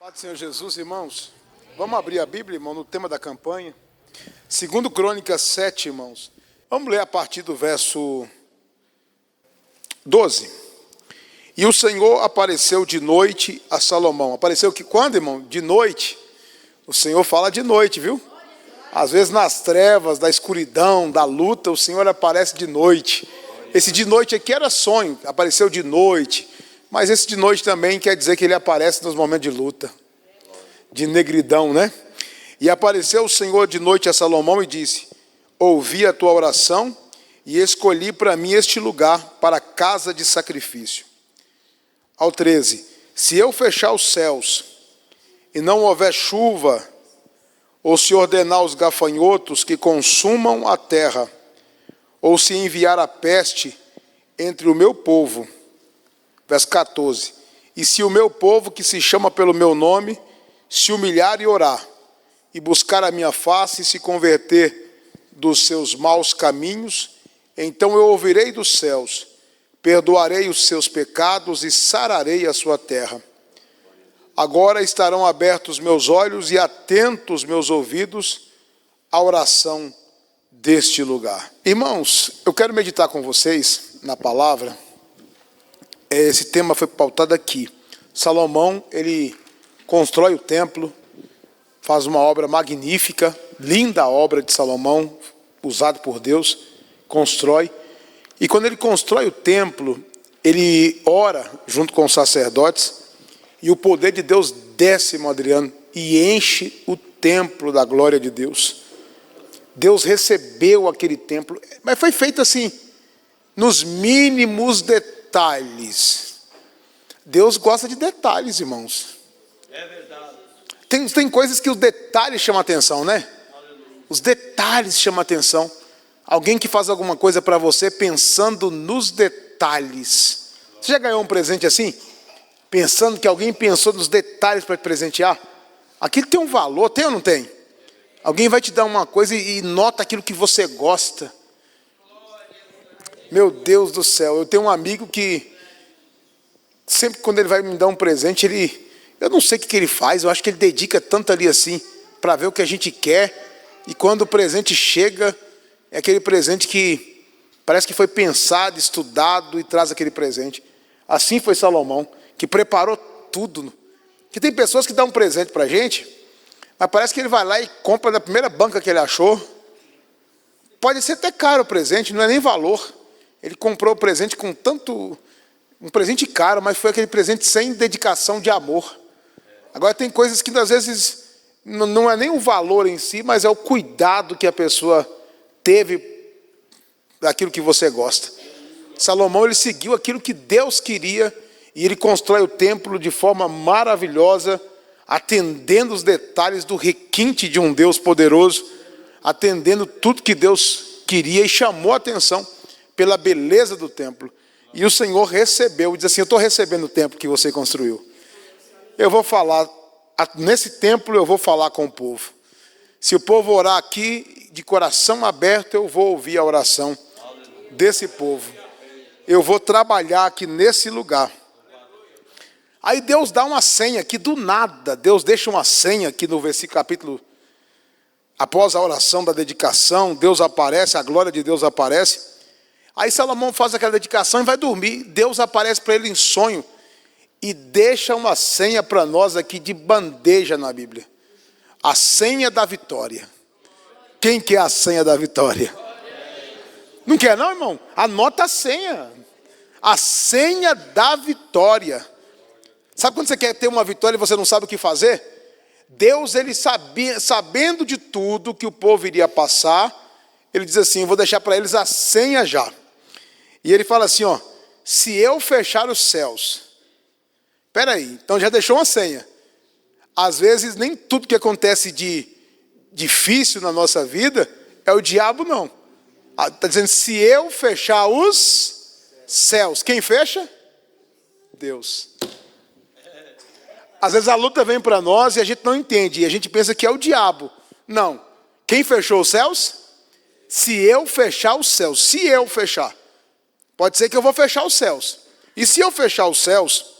Paz do Senhor Jesus, irmãos. Vamos abrir a Bíblia, irmão, no tema da campanha. 2 Crônicas 7, irmãos. Vamos ler a partir do verso 12. E o Senhor apareceu de noite a Salomão. Apareceu que quando, irmão? De noite. O Senhor fala de noite, viu? Às vezes nas trevas, da escuridão, da luta, o Senhor aparece de noite. Esse de noite aqui era sonho, apareceu de noite. Mas esse de noite também quer dizer que ele aparece nos momentos de luta, de negridão, né? E apareceu o Senhor de noite a Salomão e disse: ouvi a tua oração e escolhi para mim este lugar para a casa de sacrifício. Ao 13, se eu fechar os céus e não houver chuva, ou se ordenar os gafanhotos que consumam a terra, ou se enviar a peste entre o meu povo. Verso 14, e se o meu povo que se chama pelo meu nome se humilhar e orar, e buscar a minha face e se converter dos seus maus caminhos, então eu ouvirei dos céus, perdoarei os seus pecados e sararei a sua terra. Agora estarão abertos meus olhos e atentos meus ouvidos à oração deste lugar. Irmãos, eu quero meditar com vocês na palavra. Esse tema foi pautado aqui. Salomão, ele constrói o templo, faz uma obra magnífica, linda obra de Salomão, usado por Deus, constrói. E quando ele constrói o templo, ele ora junto com os sacerdotes, e o poder de Deus desce, irmão Adriano, e enche o templo da glória de Deus. Deus recebeu aquele templo, mas foi feito assim, nos mínimos detalhes. Deus gosta de detalhes, irmãos. É verdade. Tem coisas que os detalhes chamam a atenção, né? Os detalhes chamam a atenção. Alguém que faz alguma coisa para você pensando nos detalhes. Você já ganhou um presente assim? Pensando que alguém pensou nos detalhes para te presentear? Aquilo tem um valor, tem ou não tem? Alguém vai te dar uma coisa e nota aquilo que você gosta. Meu Deus do céu, eu tenho um amigo que sempre quando ele vai me dar um presente, eu não sei o que ele faz, eu acho que ele dedica tanto ali assim, para ver o que a gente quer, e quando o presente chega, é aquele presente que parece que foi pensado, estudado e traz aquele presente. Assim foi Salomão, que preparou tudo. Que tem pessoas que dão um presente para a gente, mas parece que ele vai lá e compra na primeira banca que ele achou. Pode ser até caro o presente, não é nem valor. Ele comprou o presente com tanto... um presente caro, mas foi aquele presente sem dedicação de amor. Agora tem coisas que às vezes não é nem o valor em si, mas é o cuidado que a pessoa teve daquilo que você gosta. Salomão, ele seguiu aquilo que Deus queria e ele constrói o templo de forma maravilhosa, atendendo os detalhes do requinte de um Deus poderoso, atendendo tudo que Deus queria e chamou a atenção pela beleza do templo. E o Senhor recebeu, diz assim: eu estou recebendo o templo que você construiu. Eu vou falar, nesse templo eu vou falar com o povo. Se o povo orar aqui, de coração aberto, eu vou ouvir a oração desse povo. Eu vou trabalhar aqui nesse lugar. Aí Deus dá uma senha aqui do nada. Deus deixa uma senha aqui no versículo, capítulo. Após a oração da dedicação, Deus aparece, a glória de Deus aparece. Aí Salomão faz aquela dedicação e vai dormir. Deus aparece para ele em sonho e deixa uma senha para nós aqui de bandeja na Bíblia. A senha da vitória. Quem quer a senha da vitória? Não quer não, irmão? Anota a senha. A senha da vitória. Sabe quando você quer ter uma vitória e você não sabe o que fazer? Deus, ele sabia, sabendo de tudo que o povo iria passar, ele diz assim: eu vou deixar para eles a senha já. E ele fala assim, ó: se eu fechar os céus. Espera aí, então já deixou uma senha. Às vezes nem tudo que acontece de difícil na nossa vida é o diabo, não. Está dizendo: se eu fechar os céus. Quem fecha? Deus. Às vezes a luta vem para nós e a gente não entende, e a gente pensa que é o diabo. Não. Quem fechou os céus? Se eu fechar os céus. Se eu fechar. Pode ser que eu vou fechar os céus. E se eu fechar os céus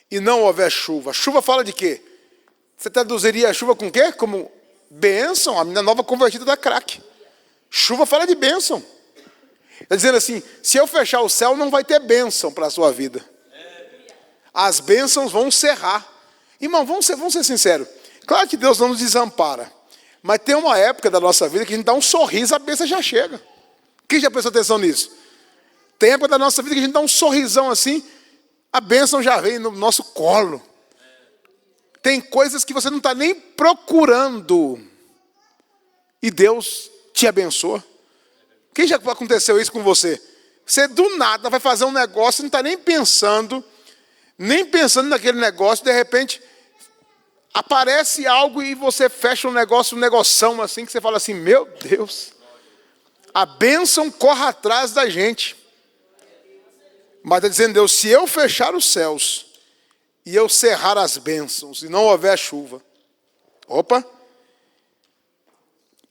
e não houver chuva? Chuva fala de quê? Você traduziria a chuva com o quê? Como bênção. A menina nova convertida da crack. Chuva fala de bênção. Está dizendo assim, se eu fechar o céu, não vai ter bênção para a sua vida. As bênçãos vão cerrar. Irmão, vamos ser sinceros. Claro que Deus não nos desampara. Mas tem uma época da nossa vida que a gente dá um sorriso, a bênção já chega. Quem já prestou atenção nisso? Tem época da nossa vida que a gente dá um sorrisão assim, a bênção já vem no nosso colo. Tem coisas que você não está nem procurando. E Deus te abençoa. Quem já aconteceu isso com você? Você do nada vai fazer um negócio, não está nem pensando naquele negócio, de repente aparece algo e você fecha um negoção assim, que você fala assim, meu Deus, a bênção corre atrás da gente. Mas está dizendo Deus, se eu fechar os céus e eu cerrar as bênçãos e não houver chuva,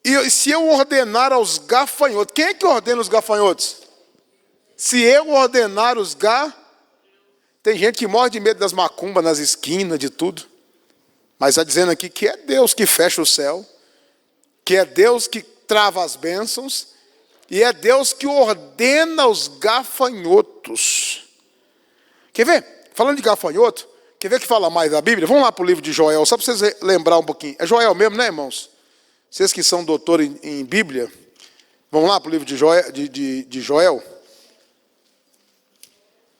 e se eu ordenar aos gafanhotos, quem é que ordena os gafanhotos? Se eu ordenar os tem gente que morre de medo das macumbas nas esquinas, de tudo. Mas está dizendo aqui que é Deus que fecha o céu, que é Deus que trava as bênçãos, e é Deus que ordena os gafanhotos. Quer ver? Falando de gafanhoto, quer ver que fala mais da Bíblia? Vamos lá para o livro de Joel, só para vocês lembrar um pouquinho. É Joel mesmo, né, irmãos? Vocês que são doutores em Bíblia, vamos lá para o livro de Joel.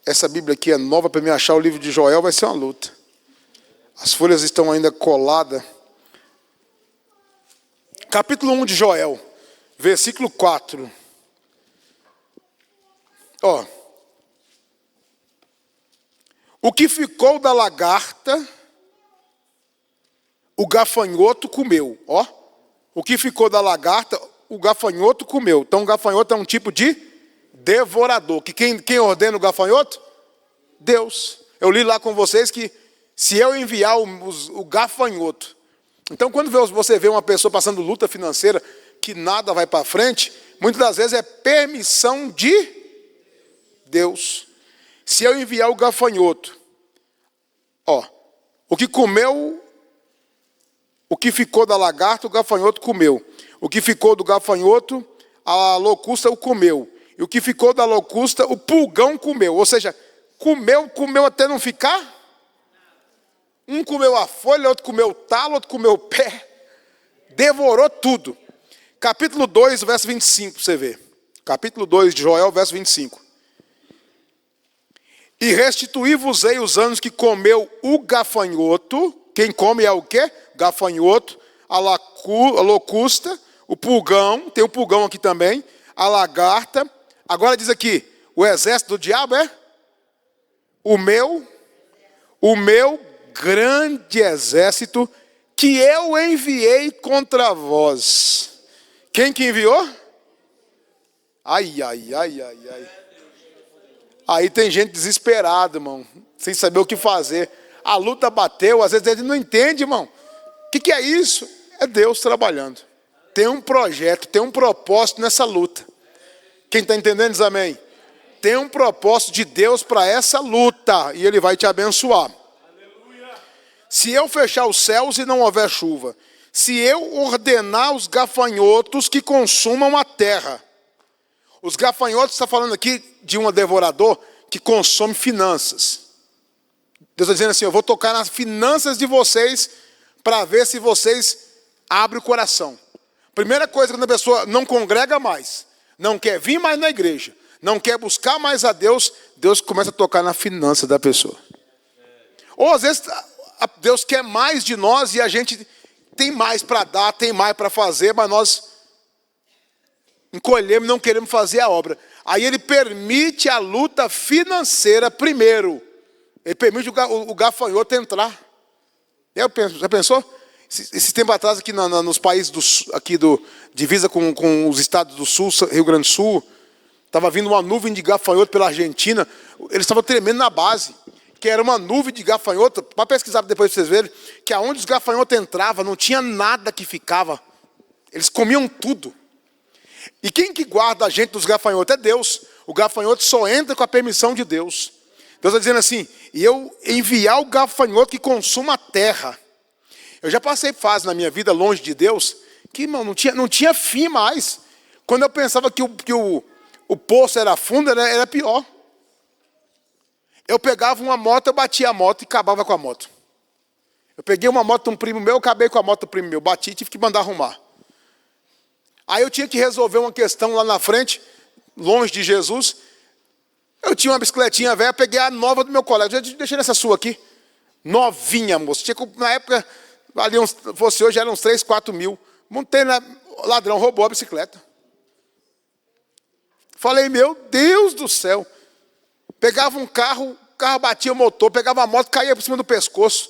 Essa Bíblia aqui é nova, para me achar o livro de Joel vai ser uma luta. As folhas estão ainda coladas. Capítulo 1 de Joel, versículo 4. O que ficou da lagarta, o gafanhoto comeu. O que ficou da lagarta, o gafanhoto comeu. Então o gafanhoto é um tipo de devorador. Que quem ordena o gafanhoto? Deus. Eu li lá com vocês que se eu enviar o gafanhoto. Então quando você vê uma pessoa passando luta financeira, que nada vai para frente, muitas das vezes é permissão de Deus. Se eu enviar o gafanhoto, o que comeu, o que ficou da lagarta, o gafanhoto comeu. O que ficou do gafanhoto, a locusta o comeu. E o que ficou da locusta, o pulgão comeu. Ou seja, comeu até não ficar. Um comeu a folha, outro comeu o talo, outro comeu o pé. Devorou tudo. Capítulo 2, verso 25, você vê. Capítulo 2 de Joel, verso 25. E restituí-vos-ei os anos que comeu o gafanhoto. Quem come é o quê? Gafanhoto, a locusta, o pulgão, tem o pulgão aqui também, a lagarta. Agora diz aqui, o exército do diabo é? O meu grande exército que eu enviei contra vós. Quem que enviou? Ai. Aí tem gente desesperada, irmão, sem saber o que fazer. A luta bateu, às vezes ele não entende, irmão. O que é isso? É Deus trabalhando. Tem um projeto, tem um propósito nessa luta. Quem está entendendo diz amém. Tem um propósito de Deus para essa luta e Ele vai te abençoar. Se eu fechar os céus e não houver chuva, se eu ordenar os gafanhotos que consumam a terra. Os gafanhotos, está falando aqui de um devorador que consome finanças. Deus está dizendo assim, eu vou tocar nas finanças de vocês para ver se vocês abrem o coração. Primeira coisa, quando a pessoa não congrega mais, não quer vir mais na igreja, não quer buscar mais a Deus, Deus começa a tocar na finança da pessoa. Ou às vezes Deus quer mais de nós e a gente tem mais para dar, tem mais para fazer, mas nós encolhemos e não queremos fazer a obra. Aí Ele permite a luta financeira primeiro. Ele permite o gafanhoto entrar. Já pensou? Esse tempo atrás, aqui nos países divisa com os estados do sul, Rio Grande do Sul, estava vindo uma nuvem de gafanhoto pela Argentina. Eles estavam tremendo na base, que era uma nuvem de gafanhoto. Para pesquisar depois para vocês verem, que aonde os gafanhotos entravam, não tinha nada que ficava. Eles comiam tudo. E quem que guarda a gente dos gafanhotos? É Deus. O gafanhoto só entra com a permissão de Deus. Deus está dizendo assim, e eu enviar o gafanhoto que consuma a terra. Eu já passei fase na minha vida longe de Deus que, irmão, não tinha fim mais. Quando eu pensava que o poço era fundo, era pior. Eu pegava uma moto, eu batia a moto e acabava com a moto. Eu peguei uma moto de um primo meu, acabei com a moto do primo meu. Bati e tive que mandar arrumar. Aí eu tinha que resolver uma questão lá na frente, longe de Jesus. Eu tinha uma bicicletinha velha, peguei a nova do meu colega. Deixei nessa sua aqui. Novinha, moço. Na época, ali fosse hoje, eram uns 3, 4 mil. Montei ladrão, roubou a bicicleta. Falei, meu Deus do céu. Pegava um carro, o carro batia o motor, pegava a moto, caía por cima do pescoço.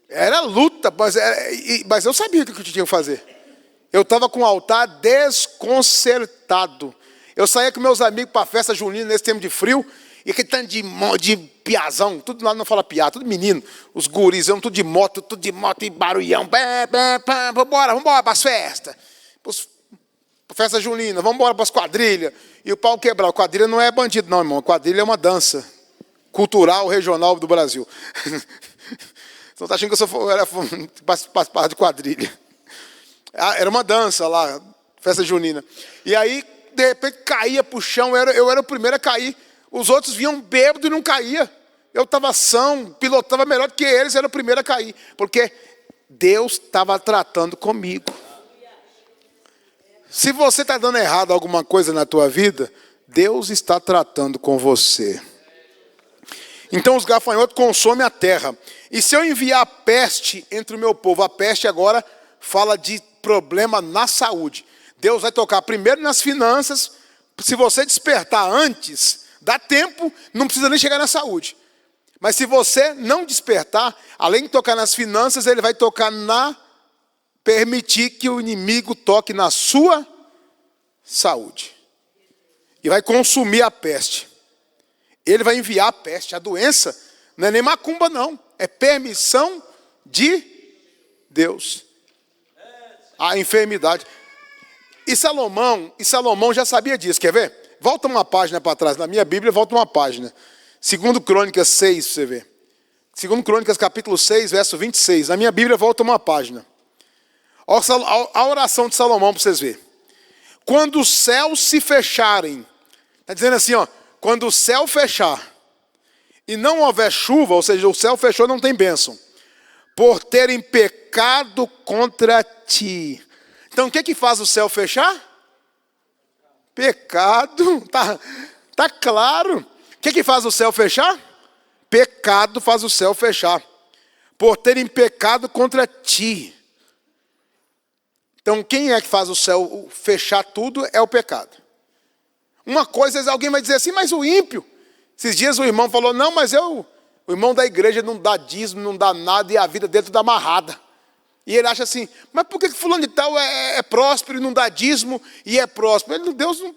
Era luta, mas eu sabia o que eu tinha que fazer. Eu estava com o altar desconcertado. Eu saía com meus amigos para a festa junina nesse tempo de frio, e aquele tanto de piazão, tudo lá não fala piá, tudo menino, os gurizão, tudo de moto e barulhão. Vambora para as festas. Festa junina, vamos embora para as quadrilhas. E o pau quebrar. Quadrilha não é bandido, não, irmão. Quadrilha é uma dança cultural, regional do Brasil. Você não está achando que eu era participar de quadrilha. Era uma dança lá, festa junina. E aí, de repente, caía para o chão. Eu era o primeiro a cair. Os outros vinham bêbado e não caía. Eu estava são, pilotava melhor do que eles, era o primeiro a cair. Porque Deus estava tratando comigo. Se você está dando errado alguma coisa na tua vida, Deus está tratando com você. Então os gafanhotos consomem a terra. E se eu enviar a peste entre o meu povo, a peste agora fala de problema na saúde. Deus vai tocar primeiro nas finanças. Se você despertar antes, dá tempo, não precisa nem chegar na saúde. Mas se você não despertar, além de tocar nas finanças, ele vai tocar permitir que o inimigo toque na sua saúde. E vai consumir a peste. Ele vai enviar a peste. A doença não é nem macumba, não. É permissão de Deus. A enfermidade. E Salomão já sabia disso. Quer ver? Volta uma página para trás. Na minha Bíblia, volta uma página. 2 Crônicas 6, para você ver. 2 Crônicas capítulo 6, verso 26. Na minha Bíblia, volta uma página. A oração de Salomão, para vocês verem. Quando os céus se fecharem, está dizendo assim, ó, quando o céu fechar e não houver chuva, ou seja, o céu fechou, não tem bênção, por terem pecado contra ti. Então, o que faz o céu fechar? Pecado, tá claro. O que faz o céu fechar? Pecado faz o céu fechar, por terem pecado contra ti. Então, quem é que faz o céu fechar tudo é o pecado. Uma coisa, alguém vai dizer assim, mas o ímpio. Esses dias o irmão falou, não, mas o irmão da igreja não dá dízimo, não dá nada, e a vida dele tudo amarrada. E ele acha assim, mas por que fulano de tal é próspero e não dá dízimo e é próspero?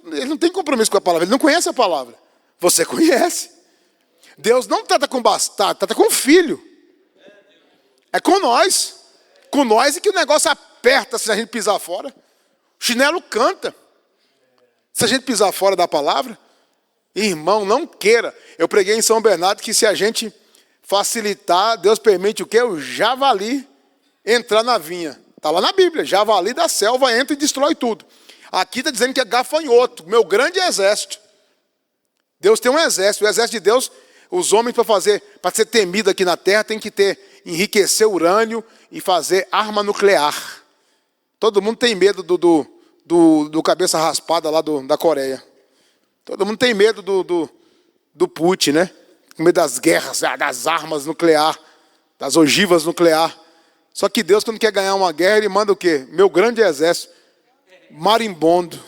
Ele não tem compromisso com a palavra, ele não conhece a palavra. Você conhece. Deus não trata com bastardo, trata com filho. É com nós. Com nós é que o negócio aperta se a gente pisar fora. O chinelo canta. Se a gente pisar fora da palavra, irmão, não queira. Eu preguei em São Bernardo que se a gente facilitar, Deus permite o quê? O javali entrar na vinha. Está lá na Bíblia. Javali da selva entra e destrói tudo. Aqui está dizendo que é gafanhoto, meu grande exército. Deus tem um exército. O exército de Deus, os homens para ser temido aqui na terra, tem que enriquecer urânio e fazer arma nuclear. Todo mundo tem medo do cabeça raspada lá da Coreia. Todo mundo tem medo do Putin, né? Com medo das guerras, das armas nucleares, das ogivas nucleares. Só que Deus, quando quer ganhar uma guerra, ele manda o quê? Meu grande exército, marimbondo.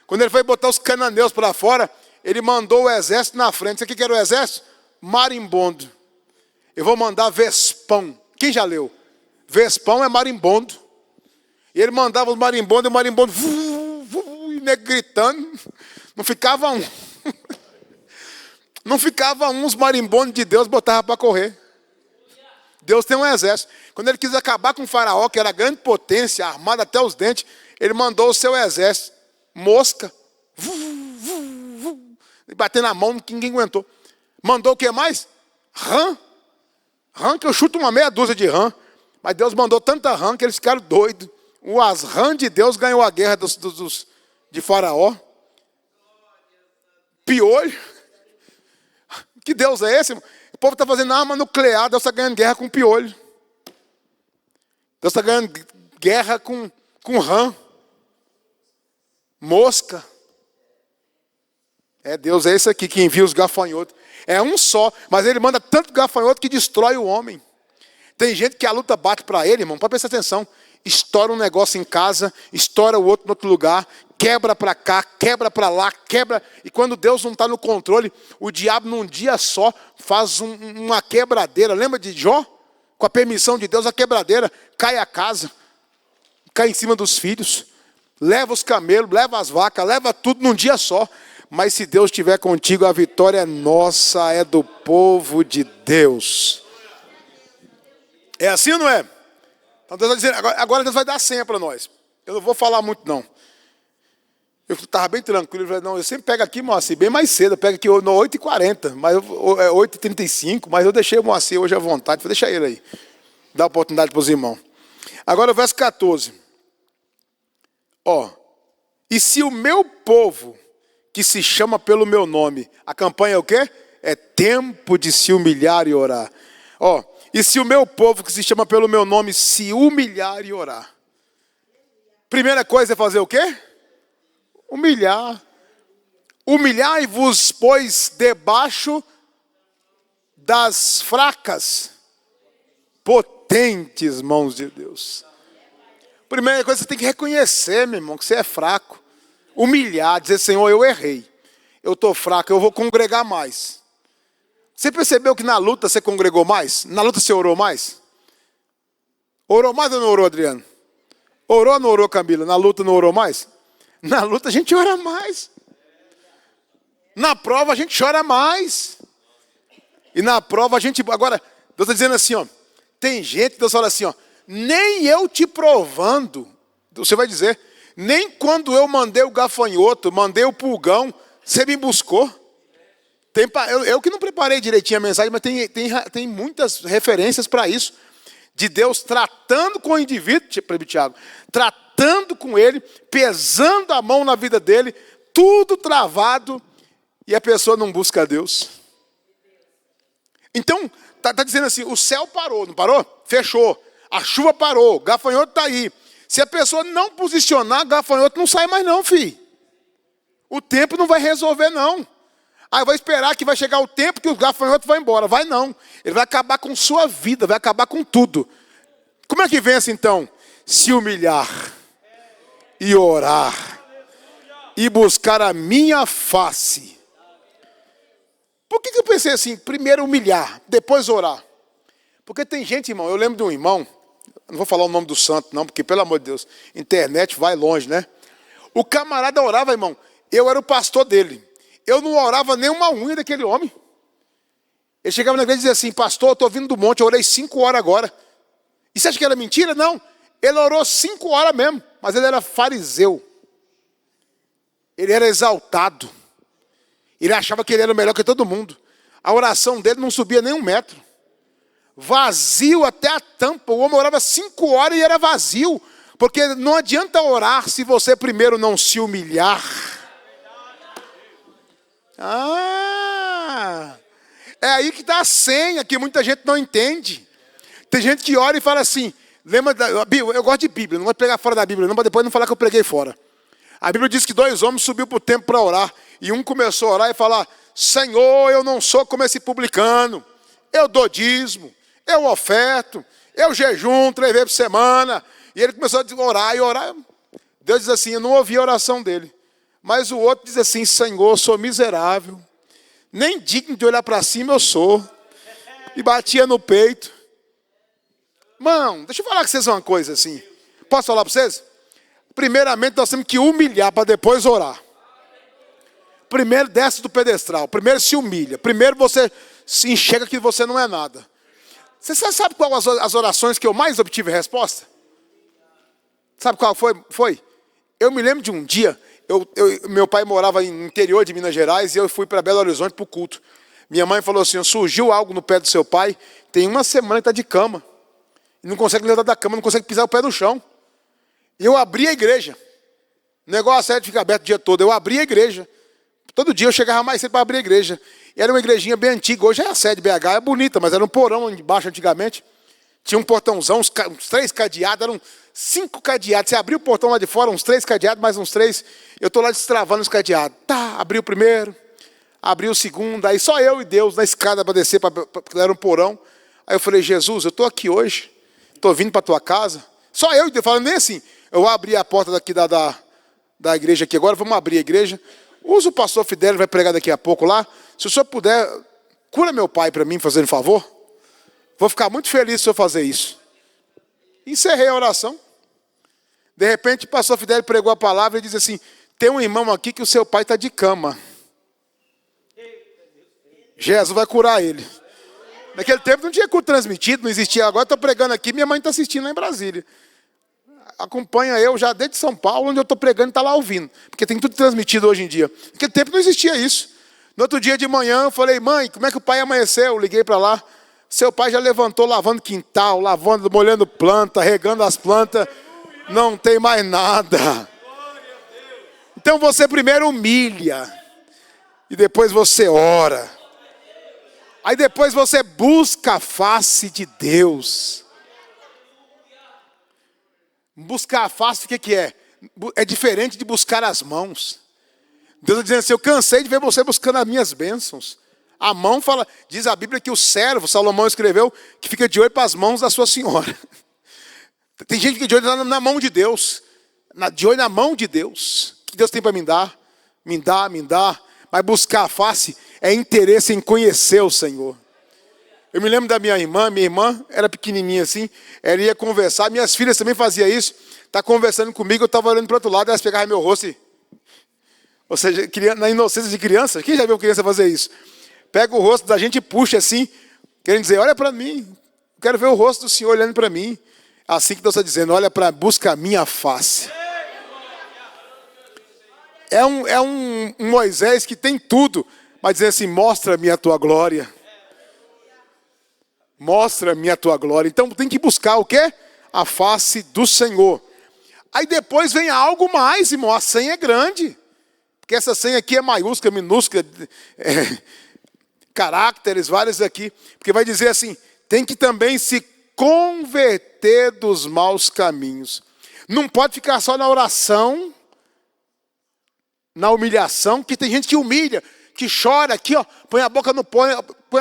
Quando ele foi botar os cananeus para fora, ele mandou o exército na frente. Sabe o que era o exército? Marimbondo. Eu vou mandar Vespão. Quem já leu? Vespão é marimbondo. E ele mandava os marimbondos, e o marimbondo gritando. Não ficava um. Não ficava um, os marimbondos de Deus botavam para correr. Deus tem um exército. Quando ele quis acabar com o faraó, que era grande potência, armado até os dentes, ele mandou o seu exército. Mosca. E bater na mão, que ninguém aguentou. Mandou o que mais? Rã. rã que eu chuto uma meia dúzia de rã. Mas Deus mandou tanta rã que eles ficaram doidos. As rãs de Deus ganhou a guerra de Faraó. Piolho. Que Deus é esse? O povo está fazendo arma nuclear, Deus está ganhando guerra com piolho. Deus está ganhando guerra com rã. Mosca. Deus é esse aqui que envia os gafanhotos. É um só, mas ele manda tanto gafanhoto que destrói o homem. Tem gente que a luta bate para ele, irmão, pode prestar atenção. Estoura um negócio em casa, estoura o outro em outro lugar, quebra para cá, quebra para lá, quebra. E quando Deus não está no controle, o diabo num dia só faz uma quebradeira. Lembra de Jó? Com a permissão de Deus, a quebradeira cai a casa, cai em cima dos filhos, leva os camelos, leva as vacas, leva tudo num dia só. Mas se Deus estiver contigo, a vitória é nossa, é do povo de Deus. É assim ou não é? Então Deus vai dizer, agora Deus vai dar senha para nós. Eu não vou falar muito não. Eu estava bem tranquilo, eu falei, não, eu sempre pego aqui, Moacir, bem mais cedo, eu pego aqui no 8h40, mas 8h35, mas eu deixei o Moacir hoje à vontade, deixa ele aí, dá oportunidade para os irmãos. Agora o verso 14. E se o meu povo, que se chama pelo meu nome, a campanha é o quê? É tempo de se humilhar e orar. E se o meu povo, que se chama pelo meu nome, se humilhar e orar. Primeira coisa é fazer o quê? Humilhar. Humilhai-vos, pois, debaixo das fracas, potentes mãos de Deus. Primeira coisa, você tem que reconhecer, meu irmão, que você é fraco. Humilhar, dizer, Senhor, eu errei. Eu estou fraco, eu vou congregar mais. Você percebeu que na luta você congregou mais? Na luta você orou mais? Orou mais ou não orou, Adriano? Orou ou não orou, Camila? Na luta não orou mais? Na luta a gente ora mais. Na prova a gente chora mais. E na prova a gente... Agora, Deus está dizendo assim, tem gente, Deus fala assim, nem eu te provando, você vai dizer, nem quando eu mandei o gafanhoto, mandei o pulgão, você me buscou. Eu que não preparei direitinho a mensagem, mas tem muitas referências para isso. De Deus tratando com o indivíduo, Tiago, tratando com ele, pesando a mão na vida dele, tudo travado, e a pessoa não busca a Deus. Então, está dizendo assim, o céu parou, não parou? Fechou. A chuva parou, o gafanhoto está aí. Se a pessoa não posicionar, gafanhoto não sai mais não, filho. O tempo não vai resolver não. Aí vai esperar que vai chegar o tempo que o gafanhoto vai embora. Vai não. Ele vai acabar com sua vida, vai acabar com tudo. Como é que vence então? Se humilhar e orar e buscar a minha face. Por que eu pensei assim? Primeiro humilhar, depois orar. Porque tem gente, irmão, eu lembro de um irmão, não vou falar o nome do santo não, porque pelo amor de Deus, internet vai longe, né? O camarada orava, irmão, eu era o pastor dele. Eu não orava nem uma unha daquele homem. Ele chegava na igreja e dizia assim, pastor, eu estou vindo do monte, eu orei 5 horas agora. E você acha que era mentira? Não. Ele orou 5 horas mesmo, mas ele era fariseu. Ele era exaltado. Ele achava que ele era melhor que todo mundo. A oração dele não subia nem 1 metro. Vazio até a tampa. O homem orava 5 horas e era vazio. Porque não adianta orar se você primeiro não se humilhar. É aí que está a senha, que muita gente não entende. Tem gente que ora e fala assim, lembra da Bíblia? Eu gosto de Bíblia, não vou pegar fora da Bíblia, não, para depois não falar que eu preguei fora. A Bíblia diz que 2 homens subiu para o templo para orar, e um começou a orar e falar, Senhor, eu não sou como esse publicano, eu dou dízimo, eu oferto, eu jejum 3 vezes por semana. E ele começou a orar e orar. Deus diz assim, eu não ouvi a oração dele. Mas o outro diz assim, Senhor, eu sou miserável, nem digno de olhar para cima eu sou. E batia no peito. Irmão, deixa eu falar com vocês uma coisa assim. Posso falar para vocês? Primeiramente nós temos que humilhar para depois orar. Primeiro desce do pedestral, primeiro se humilha. Primeiro você se enxerga que você não é nada. Você sabe qual as orações que eu mais obtive resposta? Sabe qual foi? Eu me lembro de um dia... meu pai morava no interior de Minas Gerais e eu fui para Belo Horizonte para o culto. Minha mãe falou assim, surgiu algo no pé do seu pai, tem uma semana que está de cama. E não consegue levantar da cama, não consegue pisar o pé no chão. E eu abri a igreja. O negócio é de ficar aberto o dia todo. Eu abri a igreja. Todo dia eu chegava mais cedo para abrir a igreja. E era uma igrejinha bem antiga. Hoje é a sede BH, é bonita, mas era um porão embaixo antigamente. Tinha um portãozão, uns 3 cadeados, eram 5 cadeados. Você abriu o portão lá de fora, uns 3 cadeados, mais uns 3. Eu estou lá destravando os cadeados. Tá, abri o primeiro, abri o segundo. Aí só eu e Deus na escada para descer, porque era um porão. Aí eu falei, Jesus, eu estou aqui hoje. Estou vindo para a tua casa. Só eu e Deus, falando nem assim. Eu abri a porta daqui da igreja aqui agora, vamos abrir a igreja. Usa o pastor Fidel, vai pregar daqui a pouco lá. Se o senhor puder, cura meu pai para mim, fazendo favor. Vou ficar muito feliz se eu fazer isso. Encerrei a oração. De repente, o pastor Fidel pregou a palavra e disse assim, tem um irmão aqui que o seu pai está de cama. Jesus vai curar ele. Naquele tempo não tinha culto transmitido, não existia. Agora estou pregando aqui, minha mãe está assistindo lá em Brasília. Acompanha eu já desde São Paulo, onde eu estou pregando e está lá ouvindo. Porque tem tudo transmitido hoje em dia. Naquele tempo não existia isso. No outro dia de manhã eu falei, mãe, como é que o pai amanheceu? Eu liguei para lá. Seu pai já levantou lavando quintal, lavando, molhando planta, regando as plantas. Não tem mais nada. Então você primeiro humilha. E depois você ora. Aí depois você busca a face de Deus. Buscar a face, o que é? É diferente de buscar as mãos. Deus está dizendo assim, eu cansei de ver você buscando as minhas bênçãos. A mão fala, diz a Bíblia que o servo, Salomão escreveu, que fica de olho para as mãos da sua senhora. Tem gente que fica de olho na mão de Deus. De olho na mão de Deus. O que Deus tem para me dar? Me dá. Mas buscar a face é interesse em conhecer o Senhor. Eu me lembro da minha irmã era pequenininha assim, ela ia conversar, minhas filhas também faziam isso, está conversando comigo, eu estava olhando para o outro lado, elas pegavam meu rosto e... Ou seja, na inocência de criança, quem já viu criança fazer isso? Pega o rosto da gente e puxa assim, querendo dizer, olha para mim, quero ver o rosto do Senhor olhando para mim. Assim que Deus está dizendo, olha para, busca a minha face. É um Moisés que tem tudo, mas dizer assim, mostra-me a tua glória. Mostra-me a tua glória. Então tem que buscar o quê? A face do Senhor. Aí depois vem algo mais, irmão, a senha é grande. Porque essa senha aqui é maiúscula, minúscula, caracteres, vários aqui. Porque vai dizer assim, tem que também se converter dos maus caminhos. Não pode ficar só na oração, na humilhação, que tem gente que humilha, que chora aqui, ó, põe a boca no põe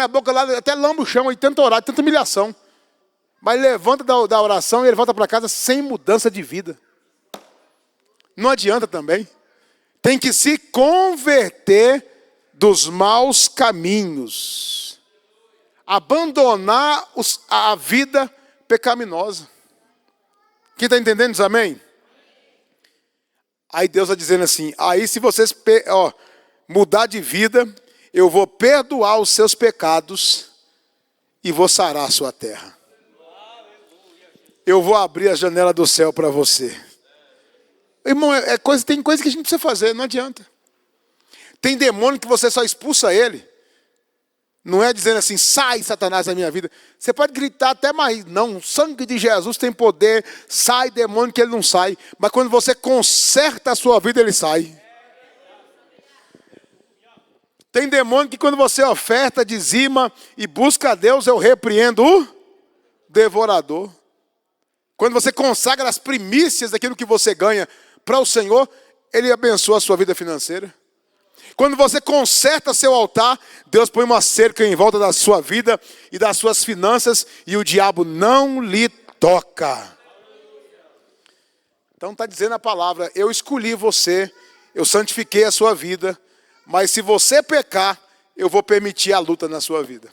a boca lá, até lamba o chão, e tenta orar, tanta humilhação. Mas levanta da oração e ele volta para casa sem mudança de vida. Não adianta também. Tem que se converter dos maus caminhos. Abandonar a vida pecaminosa. Quem está entendendo isso, amém? Aí Deus está dizendo assim, aí se vocês mudar de vida, eu vou perdoar os seus pecados e vou sarar a sua terra. Eu vou abrir a janela do céu para você. Irmão, tem coisa que a gente precisa fazer, não adianta. Tem demônio que você só expulsa ele. Não é dizendo assim, sai Satanás da minha vida. Você pode gritar até mais. Não, o sangue de Jesus tem poder. Sai demônio que ele não sai. Mas quando você conserta a sua vida, ele sai. Tem demônio que quando você oferta, dizima e busca a Deus, eu repreendo o devorador. Quando você consagra as primícias daquilo que você ganha para o Senhor, Ele abençoa a sua vida financeira. Quando você conserta seu altar, Deus põe uma cerca em volta da sua vida e das suas finanças e o diabo não lhe toca. Então está dizendo a palavra, eu escolhi você, eu santifiquei a sua vida, mas se você pecar, eu vou permitir a luta na sua vida.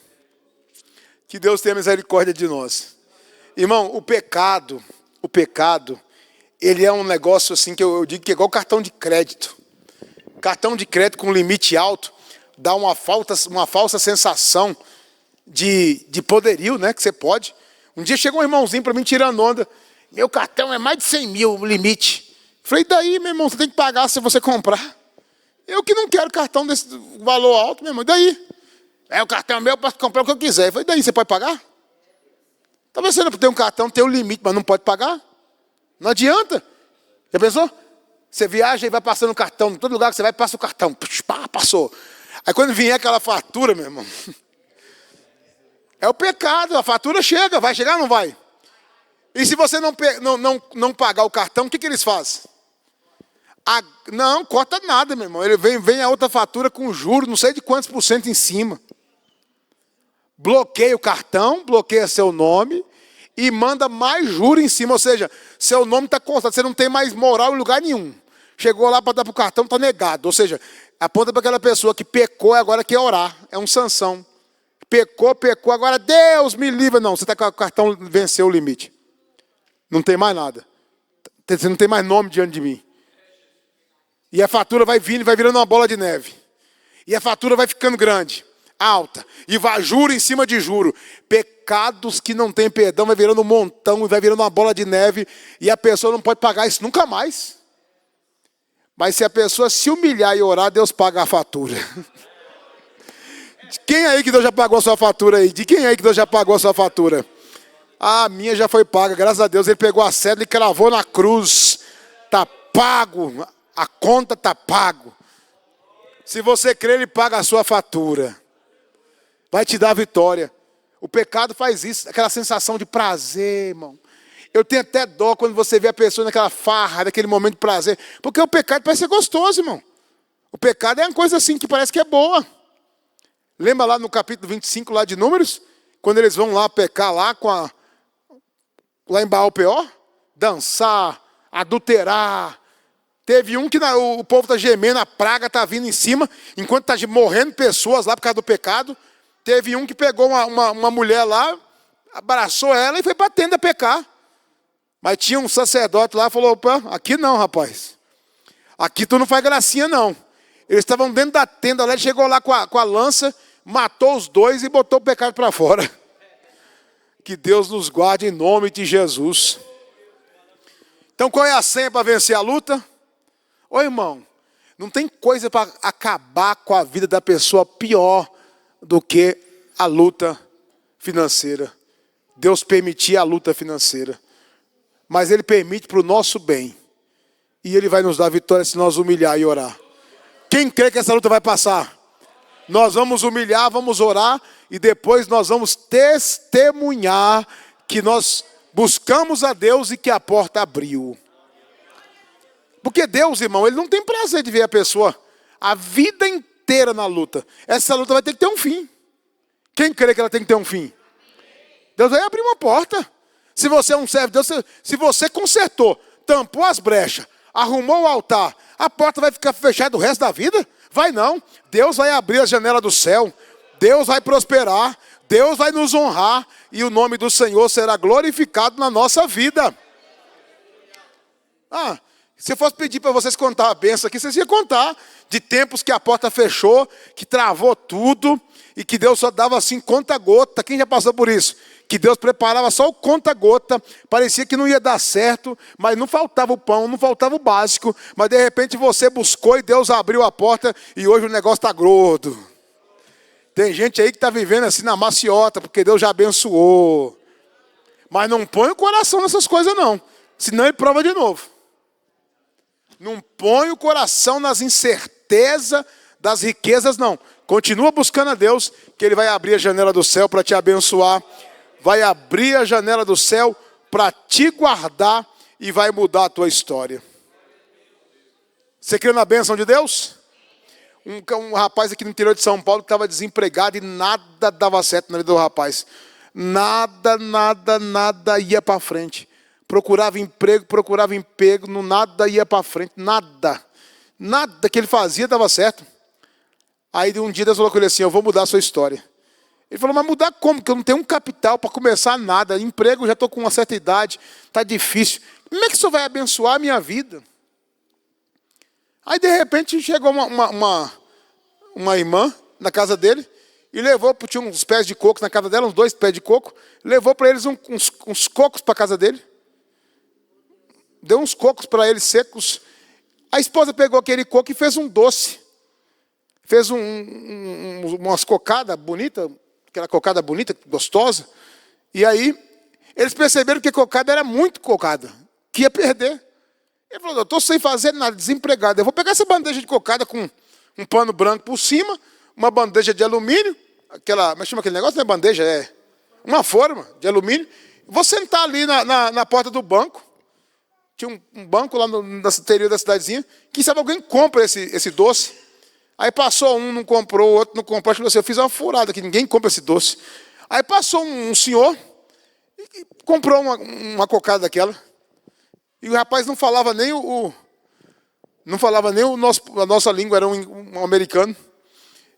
Que Deus tenha misericórdia de nós. Irmão, o pecado, ele é um negócio assim que eu digo que é igual cartão de crédito. Cartão de crédito com limite alto dá uma falsa sensação de poderio, né? Que você pode. Um dia chegou um irmãozinho para mim tirando onda. Meu cartão é mais de 100 mil o limite. Falei, daí, meu irmão, você tem que pagar se você comprar. Eu que não quero cartão desse valor alto, meu irmão, daí? O cartão é meu, eu posso comprar o que eu quiser. Eu falei, daí você pode pagar? Talvez você não tem um cartão, tem um limite, mas não pode pagar. Não adianta. Já pensou? Você viaja e vai passando o cartão, em todo lugar que você vai, passa o cartão. Pá, passou. Aí quando vier aquela fatura, meu irmão, é o pecado, a fatura chega, vai chegar ou não vai? E se você não pagar o cartão, o que eles fazem? Não, corta nada, meu irmão. Ele vem a outra fatura com juros, não sei de quantos por cento em cima. Bloqueia o cartão, bloqueia seu nome e manda mais juros em cima. Ou seja, seu nome está constante, você não tem mais moral em lugar nenhum. Chegou lá para dar para o cartão, está negado. Ou seja, aponta para aquela pessoa que pecou e agora quer orar. É um Sansão. Pecou, agora Deus me livra. Não, você está com o cartão, venceu o limite. Não tem mais nada. Você não tem mais nome diante de mim. E a fatura vai vindo, vai virando uma bola de neve. E a fatura vai ficando grande, alta. E vai juro em cima de juro. Pecados que não tem perdão, vai virando um montão, e vai virando uma bola de neve. E a pessoa não pode pagar isso nunca mais. Mas se a pessoa se humilhar e orar, Deus paga a fatura. De quem aí que Deus já pagou a sua fatura aí? De quem aí que Deus já pagou a sua fatura? A minha já foi paga, graças a Deus. Ele pegou a cédula e cravou na cruz. Está pago. A conta está pago. Se você crer, Ele paga a sua fatura. Vai te dar a vitória. O pecado faz isso, aquela sensação de prazer, irmão. Eu tenho até dó quando você vê a pessoa naquela farra, naquele momento de prazer. Porque o pecado parece ser gostoso, irmão. O pecado é uma coisa assim que parece que é boa. Lembra lá no capítulo 25 lá de Números? Quando eles vão lá pecar lá lá em Baal-Peor? Dançar, adulterar. Teve um que o povo está gemendo, a praga está vindo em cima, enquanto está morrendo pessoas lá por causa do pecado. Teve um que pegou uma mulher lá, abraçou ela e foi para a tenda pecar. Mas tinha um sacerdote lá e falou, opa, aqui não, rapaz. Aqui tu não faz gracinha, não. Eles estavam dentro da tenda lá, ele chegou lá com a lança, matou os dois e botou o pecado para fora. Que Deus nos guarde em nome de Jesus. Então qual é a senha para vencer a luta? Ô irmão, não tem coisa para acabar com a vida da pessoa pior do que a luta financeira. Deus permitia a luta financeira. Mas Ele permite para o nosso bem. E Ele vai nos dar vitória se nós humilhar e orar. Quem crê que essa luta vai passar? Nós vamos humilhar, vamos orar e depois nós vamos testemunhar que nós buscamos a Deus e que a porta abriu. Porque Deus, irmão, Ele não tem prazer de ver a pessoa a vida inteira na luta. Essa luta vai ter que ter um fim. Quem crê que ela tem que ter um fim? Deus vai abrir uma porta. Se você é um servo de Deus, se você consertou, tampou as brechas, arrumou o altar, a porta vai ficar fechada o resto da vida? Vai não. Deus vai abrir a janela do céu. Deus vai prosperar. Deus vai nos honrar. E o nome do Senhor será glorificado na nossa vida. Se eu fosse pedir para vocês contar a bênção aqui, vocês iam contar de tempos que a porta fechou, que travou tudo, e que Deus só dava assim conta-gota. Quem já passou por isso? Que Deus preparava só o conta-gota, parecia que não ia dar certo, mas não faltava o pão, não faltava o básico, mas de repente você buscou e Deus abriu a porta, e hoje o negócio está gordo. Tem gente aí que está vivendo assim na maciota, porque Deus já abençoou. Mas não põe o coração nessas coisas não, senão ele prova de novo. Não põe o coração nas incertezas das riquezas, não. Continua buscando a Deus, que Ele vai abrir a janela do céu para te abençoar. Vai abrir a janela do céu para te guardar e vai mudar a tua história. Você crê na bênção de Deus? Um rapaz aqui no interior de São Paulo que estava desempregado e nada dava certo na vida do rapaz. Nada ia para frente. Procurava emprego, nada ia para frente, nada que ele fazia dava certo. Aí um dia Deus falou com ele assim, eu vou mudar a sua história. Ele falou, mas mudar como? Porque eu não tenho um capital para começar nada, emprego, já estou com uma certa idade, está difícil. Como é que isso vai abençoar a minha vida? Aí de repente chegou uma irmã na casa dele, e levou, tinha uns pés de coco na casa dela, uns 2 pés de coco, levou para eles uns cocos para a casa dele. Deu uns cocos para eles secos. A esposa pegou aquele coco e fez um doce. fez umas cocadas bonitas, aquela cocada bonita, gostosa. E aí, eles perceberam que cocada era muito cocada, que ia perder. Ele falou, eu estou sem fazer nada, desempregado. Eu vou pegar essa bandeja de cocada com um pano branco por cima, uma bandeja de alumínio, como chama aquele negócio? Não é bandeja, é uma forma de alumínio. Vou sentar ali na porta do banco. Tinha um banco lá no interior da cidadezinha. Quem sabe alguém compra esse doce. Aí passou um, não comprou, o outro não comprou. Acho que eu fiz uma furada aqui, ninguém compra esse doce. Aí passou um senhor e comprou uma cocada daquela. E o rapaz não falava nem a nossa língua, era um americano.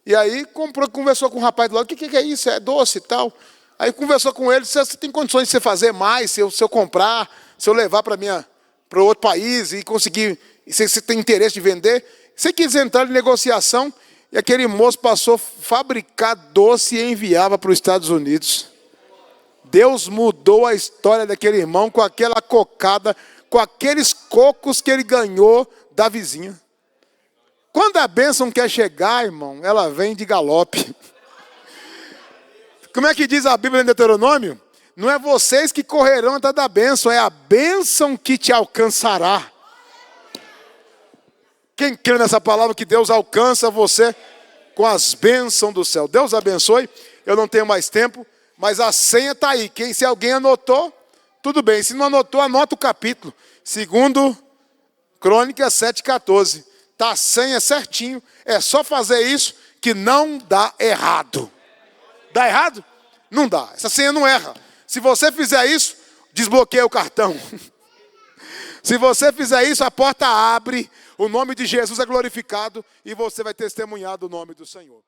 E aí conversou com o rapaz do lado, o que é isso? É doce e tal. Aí conversou com ele, você tem condições de você fazer mais, se eu comprar, se eu levar para outro país e conseguir, se você tem interesse de vender. Você quis entrar em negociação e aquele moço passou a fabricar doce e enviava para os Estados Unidos. Deus mudou a história daquele irmão com aquela cocada, com aqueles cocos que ele ganhou da vizinha. Quando a bênção quer chegar, irmão, ela vem de galope. Como é que diz a Bíblia em Deuteronômio? Não é vocês que correrão atrás da bênção, é a bênção que te alcançará. Quem crê nessa palavra que Deus alcança você com as bênçãos do céu? Deus abençoe. Eu não tenho mais tempo, mas a senha está aí. Se alguém anotou, tudo bem. Se não anotou, anota o capítulo. 2 Crônicas 7,14. Está a senha certinho. É só fazer isso que não dá errado. Dá errado? Não dá. Essa senha não erra. Se você fizer isso, desbloqueia o cartão. Se você fizer isso, a porta abre, o nome de Jesus é glorificado e você vai testemunhar do nome do Senhor.